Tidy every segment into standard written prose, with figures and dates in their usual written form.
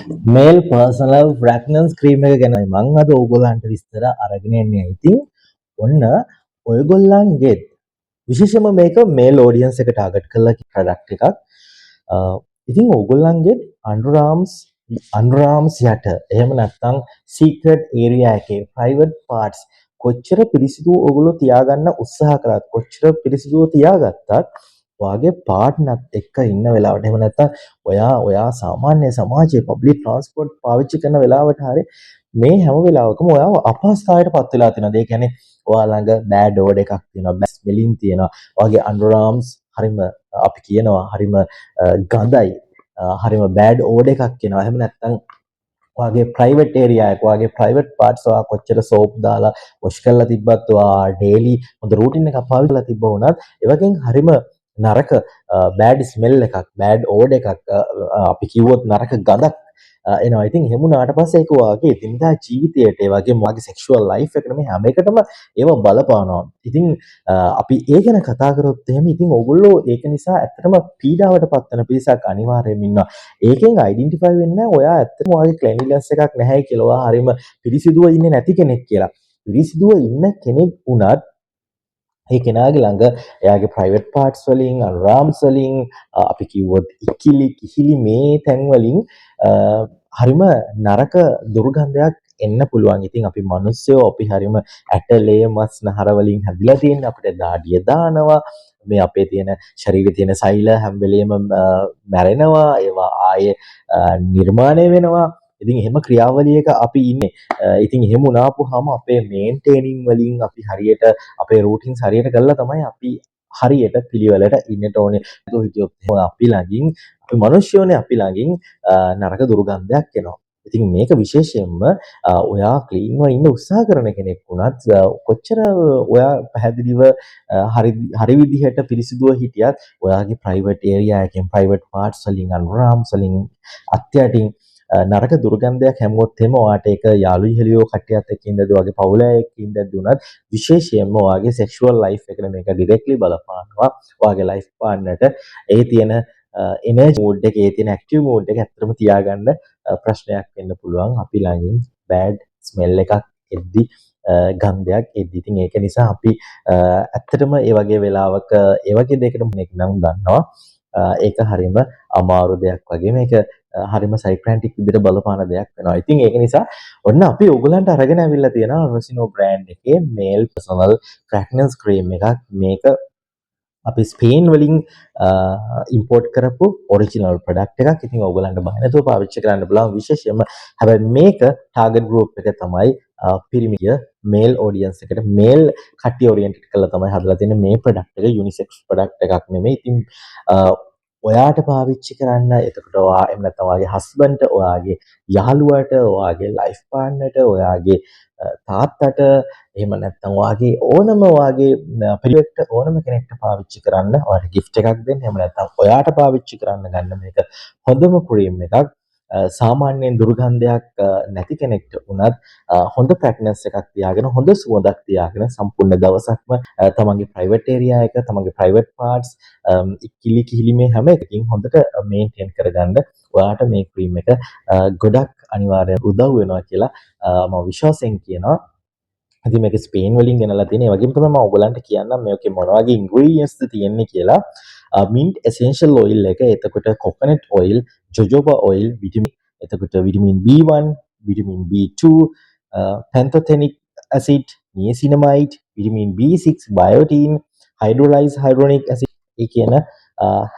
Mail personal ෆ්‍රැක්නන්ස් cream එක ගැන මං අද ඕගොල්ලන්ට විස්තර අරගෙන එන්නේ. ඉතින් ඔන්න ඔයගොල්ලන්ගේ විශේෂයෙන්ම මේක මේල් ඔඩියන්ස් එක ටාගට් කරලා ප්‍රොඩක්ට් එකක්. ඉතින් ඕගොල්ලන්ගේ අන්ඩර්ආම්ස් යට එහෙම නැත්නම් සීක්‍රට් ඒරියා එකේ ප්‍රයිවට් පාර්ට්ස් කොච්චර පිරිසිදු ඔයගොල්ලෝ තියාගන්න උත්සාහ කරත් කොච්චර පිරිසිදුව තියාගත්තත් ඔයාගේ පාර්ට්නර්ත් එක්ක ඉන්න වෙලාවට එහෙම නැත්නම් ඔයා සාමාන්‍ය සමාජයේ පබ්ලික් ට්‍රාන්ස්පෝර්ට් පාවිච්චි කරන වෙලාවට හරි මේ හැම වෙලාවකම ඔයාව අපහසුතාවයට පත් වෙලා තියෙනවා. ඒ කියන්නේ ඔයා ළඟ බෑඩ් ඕඩ් එකක් තියෙනවා, බෑඩ් ස්මෙලින් තියෙනවා. ඔයාගේ අන්ඩර්ආම්ස් හරිම අපි කියනවා හරිම ගඳයි. හරිම බෑඩ් ඕඩ් එකක් එනවා. එහෙම නැත්නම් ඔයාගේ ප්‍රයිවට් ඒරියා එක, ඔයාගේ ප්‍රයිවට් පාර්ට්ස් ඔයා කොච්චර සෝප් දාලා වොෂ් කරලා තිබ්බත් ඔයා ඩේලි හොඳ රූටින් එකක් පාවිච්චි කරලා තිබ්බ වුණත් ඒ වගේම හරිම නරක බෑඩ් ස්මෙල් එකක්, බෑඩ් ඕඩ් එකක් අපි කිව්වොත් නරක ගඳක් එනවා. ඉතින් එහෙම වුණාට පස්සේ ඒක ඔයාගේ එදිනදා ජීවිතයට ඒ වගේම ඔයාගේ සෙක්ෂුවල් ලයිෆ් එකට මේ හැම එකටම ඒව බලපානවා. ඉතින් අපි ඒ ගැන කතා කරොත් එහෙම ඉතින් ඕගොල්ලෝ ඒක නිසා ඇත්තටම පීඩාවට පත් වෙන පිරිසක් අනිවාර්යයෙන්ම ඉන්නවා. ඒකෙන් අයිඩෙන්ටිෆයි වෙන්නේ ඔයා ඇත්තටම ඔයාගේ ක්ලෙන්ලිනස් එකක් නැහැ කියලා, ඔයා හරියම පිරිසිදුව ඉන්නේ නැති කෙනෙක් කියලා. පිරිසිදුව ඉන්න කෙනෙක් වුණත් ඒ කෙනාගේ ළඟ එයාගේ ප්‍රයිවට් පාර්ට්ස් වලින් අන්ඩර්ආම්ස් වලින් අපි කිව්වොත් ඉකිලි කිහිලි මේ තැන් වලින් හරිම නරක දුර්ගන්ධයක් එන්න පුළුවන්. ඉතින් අපි මිනිස්සුયો අපි හරිම ඇටලේ මස් නහර වලින් හැදිලා තියෙන අපිට දාඩිය දානවා. මේ අපේ තියෙන ශරීරයේ තියෙන සෛල හැම වෙලෙම මැරෙනවා. ඒවා ආයේ නිර්මාණය වෙනවා. ඉතින් එහෙම ක්‍රියාවලියක අපි ඉන්නේ. ඉතින් එහෙම වුණාපුවාම අපේ මේන්ටේනින් වලින් අපි හරියට අපේ රූටින්ස් හරියට කළා තමයි අපි හරියට පිළිවෙලට ඉන්නට ඕනේ. ඒක හිතියොත් අපි ළඟින් අපි මිනිස්සුනේ අපි ළඟින් නරක දුර්ගන්ධයක් එනවා. ඉතින් මේක විශේෂයෙන්ම ඔයා ක්ලීන්ව ඉන්න උත්සාහ කරන කෙනෙක් වුණත් කොච්චර ඔයා පැහැදිලිව හරි විදිහට පිරිසිදුව හිටියත් ඔයාගේ ප්‍රයිවට් ඒරියා එකෙන් ප්‍රයිවට් පාර්ට්ස් වලින් අන්ඩර්ආම්ස් වලින් අත්‍යටින් නරක දුර්ගන්ධයක් හැමුවොත් එහෙම ඔයාට ඒක යාළු යෙහෙලියෝ කට්ටියත් එක්ක ඉඳද්දි ඔයාගේ පවුලේ එක්ක ඉඳද්දි උනත් විශේෂයෙන්ම ඔයාගේ සෙක්ෂුවල් ලයිෆ් එකට මේක ඩිරෙක්ට්ලි බලපානවා. ඔයාගේ ලයිෆ් පාර්ට්නර්ට ඒ තියෙන එනර්ජි මූඩ් එක, ඒ තියෙන ඇක්ටිව් මූඩ් එක ඇත්තටම තියාගන්න ප්‍රශ්නයක් වෙන්න පුළුවන්. අපි ළඟින් බෑඩ් ස්මෙල් එකක් එද්දි ගන්ධයක් එද්දි. ඉතින් ඒක නිසා අපි ඇත්තටම ඒ වගේ වෙලාවක ඒ වගේ දෙයකට මොනෙක් නම් දන්නවා. ඒක හරිම අමාරු දෙයක් වගේ. මේක හරිම සයික්‍රැන්ටික් විදිහට බලපාන දෙයක් වෙනවා. ඉතින් ඒක නිසා ඔන්න අපි ඕගලන්ට අරගෙන අවිල්ලා තියෙනවා රොසිනෝ බ්‍රෑන්ඩ් එකේ මේල් පර්සනල් ෆ්‍රැග්නන්ස් ක්‍රීම් එකක්. මේක අපි ස්පේන් වලින් ඉම්පෝර්ට් කරපු ඔරිජිනල් ප්‍රොඩක්ට් එකක්. ඉතින් ඕගලන්ට බය නැතුව පාවිච්චි කරන්න බලන්න විශේෂයෙන්ම. හැබැයි මේක ටාගට් ගෲප් එක තමයි පිරිමිය මේල් ඔඩියන්ස් එකට මේල් කට්ටිය ඔරියන්ටඩ් කරලා තමයි හදලා තියෙන්නේ මේ ප්‍රොඩක්ට් එක. යුනිසෙක්ස් ප්‍රොඩක්ට් එකක් නෙමෙයි. ඉතින් ඔයාට පාවිච්චි කරන්න, එතකොට ඔයා එහෙම නැත්නම් ඔයාගේ හස්බන්ඩ්ට, ඔයාගේ යාළුවාට, ඔයාගේ ලයිෆ් පාර්ට්නර්ට, ඔයාගේ තාත්තට, එහෙම නැත්නම් ඔයාගේ ඕනම ඔයාගේ පිරිවෙක්ට ඕනම කෙනෙක්ට පාවිච්චි කරන්න, ඔයාට gift එකක් දෙන්න, එහෙම නැත්නම් ඔයාට පාවිච්චි කරන්න ගන්න මේක හොඳම ක්‍රීම් එකක්. සාමාන්‍යයෙන් දුර්ගන්ධයක් නැති කෙනෙක්ට උනත් හොඳ ප්‍රැග්නන්ස් එකක් තියාගෙන හොඳ සුවඳක් තියාගෙන සම්පූර්ණ දවසක්ම තමන්ගේ ප්‍රයිවට් ඒරියා එක, තමන්ගේ ප්‍රයිවට් පාර්ට්ස් ඉකිලි කිහිලි මේ හැම එකකින් හොඳට මේන්ටේන් කරගන්න ඔයාට මේ ක්‍රීම් එක ගොඩක් අනිවාර්යයෙන් උදව් වෙනවා කියලා මම විශ්වාසයෙන් කියනවා. ඉතින් මේක ස්පේන් වලින් ගෙනලා තියෙන. ඒ වගේම තමයි මම ඔයගලන්ට කියන්නම් මේකේ මොන වගේ ඉන්ග්‍රීඩියන්ට්ස්ද තියෙන්නේ කියලා. mint essential oil එක, එතකොට coconut oil, jojoba oil, vitamin, එතකොට vitamin B1, vitamin B2, pantothenic acid, niacinamide, vitamin B6, biotin, hydrolyzed hyaluronic acid. ඒ කියන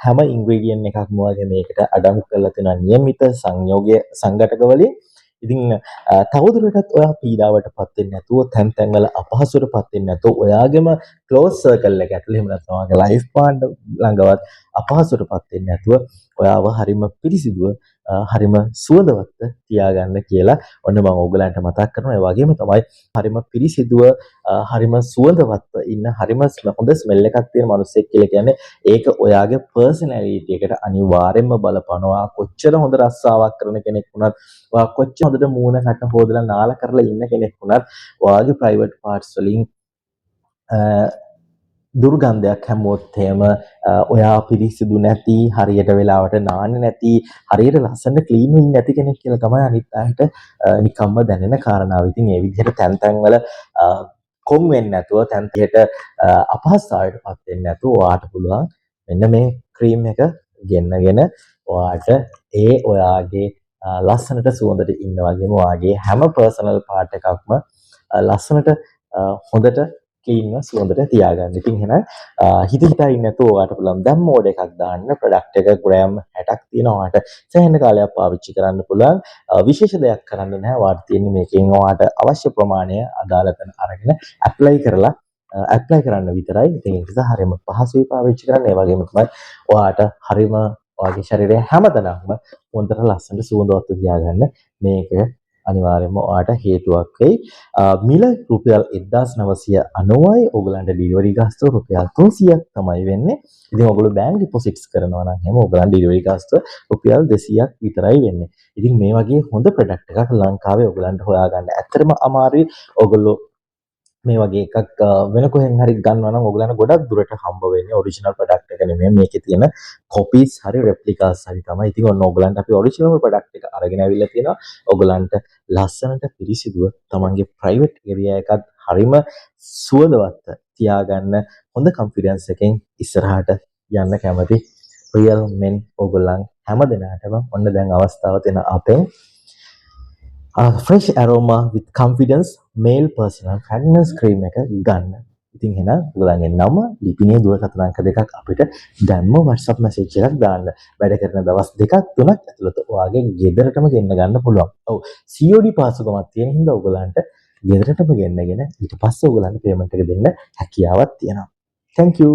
හැම ඉන්ග්‍රීඩියන්ට් එකක්ම වගේ මේකට අඩංගු කරලා තියෙනවා නියමිත සංයෝගය සංඝටක වලින්. ඉතින් තවදුරටත් ඔයා පීඩාවටපත් වෙන්නේ නැතුව, තැන් තැන්වල අපහසුතාවටපත් වෙන්නේ නැතුව, ඔයාගේම ක්ලෝස් සර්කල් එක ඇතුළේ එහෙම නැත්නම් ඔයාගේ ලයිෆ් පාර්ට්නර් ළඟවත් අපහසුතාවටපත් වෙන්නේ නැතුව ඔයාව හරිම පිරිසිදුව හරිම සුවඳවත් තියාගන්න කියලා ඔන්න මම ඕගලන්ට මතක් කරනවා. ඒ වගේම තමයි හරිම පිරිසිදුව හරිම සුවඳවත් ඉන්න හරිම හොඳ ස්මෙල් එකක් තියෙන මිනිස්සෙක් කියලා කියන්නේ ඒක ඔයාගේ පර්සනැලිටි එකට අනිවාර්යයෙන්ම බලපානවා. කොච්චර හොඳ රස්සාවක් කරන කෙනෙක් වුණත්, ඔයා කොච්චර හොඳට මූණ කට හොදලා නාලා කරලා ඉන්න කෙනෙක් වුණත්, ඔයාගේ ප්‍රයිවට් පාර්ට්ස් වලින් දුර්ගන්ධයක් හැමෝත් එහෙම ඔයා පිරිසිදු නැති, හරියට වෙලාවට නාන්නේ නැති, හරියට ලස්සනට ක්ලීන් වෙන්නේ නැති කෙනෙක් කියලා තමයි අනිත් අයට නිකම්ම දැනෙන කාරණාව. ඉතින් ඒ විදිහට තැන් තැන්වල කොම් වෙන්නේ නැතුව, තැන් තැනට අපහසුතාවයටපත් වෙන්නේ නැතුව ඔයාට පුළුවන් මෙන්න මේ ක්‍රීම් එක ගෙන්නගෙන ඔයාට ඔයාගේ ලස්සනට සුවඳට ඉන්න වගේම ඔයාගේ හැම පර්සනල් පාර්ට් එකක්ම ලස්සනට හොඳට ක්ලීන්ව සුවඳට තියාගන්න. ඉතින් එහෙනම් හිත හිතා ඉන්නේ නැතුව ඔයාට පුළුවන් දැන් මෝඩ් එකක් දාන්න. ප්‍රොඩක්ට් එක ග්‍රෑම් 60ක් තියෙනවා. ඔයාට සෑහෙන කාලයක් පාවිච්චි කරන්න පුළුවන්. විශේෂ දෙයක් කරන්න නැහැ. ඔයාට තියෙන්නේ මේකෙන් ඔයාට අවශ්‍ය ප්‍රමාණය අදාළ තැන අරගෙන ඇප්ලයි කරන්න විතරයි. ඉතින් ඒක නිසා හරියම පහසුයි පාවිච්චි කරන්න. ඒ වගේම තමයි ඔයාට හරියම ඔයාගේ ශරීරයේ හැමතැනක්ම හොඳට ලස්සනට සුවඳවත් තියාගන්න මේක අනිවාර්යයෙන්ම ඔයාට හේතුවක් වෙයි. මිල රුපියල් 1990යි. ඔයගලන්ට ඩිලිවරි ගාස්තුව රුපියල් 300ක් තමයි වෙන්නේ. ඉතින් ඔයගොල්ලෝ බෑන්ක් ඩිපොසිට්ස් කරනවා නම් එහෙම ඔයගලන්ට ඩිලිවරි ගාස්තුව රුපියල් 200ක් විතරයි වෙන්නේ. ඉතින් මේ වගේ හොඳ ප්‍රොඩක්ට් එකක් ලංකාවේ ඔයගලන්ට හොයාගන්න ඇත්තටම අමාරුයි. ඔයගොල්ලෝ මේ වගේ එකක් වෙන කොහෙන් හරි ගන්නවා නම් ඔයගලන්ට ගොඩක් දුරට හම්බ වෙන්නේ ඔරිජිනල් ප්‍රොඩක්ට් එක නෙමෙයි. මේකේ තියෙන කොපීස් හරි රෙප්ලිකාස් හරි තමයි. ඉතින් ඔන්න ඔයගලන්ට අපි ඔරිජිනල් ප්‍රොඩක්ට් එක අරගෙන අවිල්ලා තියෙනවා. ඔයගලන්ට ලස්සනට පිරිසිදුව තමන්ගේ ප්‍රයිවට් ඒරියා එකත් හරිම සුවඳවත් තියාගන්න හොඳ කොන්ෆිඩන්ස් එකෙන් ඉස්සරහට යන්න කැමති රියල් මෙන් ඔයගලන් හැම දිනකටම ඔන්න දැන් අවස්ථාව දෙන අපෙන් fresh aroma with confidence male personal fragrance cream එක ගන්න. ඉතින් එහෙනම් ඔයගලගේ නම ලිපිනේ දුරකථන අංක දෙකක් අපිට දැන්ම WhatsApp message එකක් දාන්න. වැඩ කරන දවස් දෙකක් තුනක් ඇතුළත ඔයාගේ ගෙදරටම ගෙන්න ගන්න පුළුවන්. ඔව් COD පාසුකමක් තියෙන හින්දා ඔයගලන්ට ගෙදරටම ගෙන්නගෙන ඊට පස්සේ ඔයගලන්ට payment එක දෙන්න හැකියාවක් තියෙනවා. Thank you.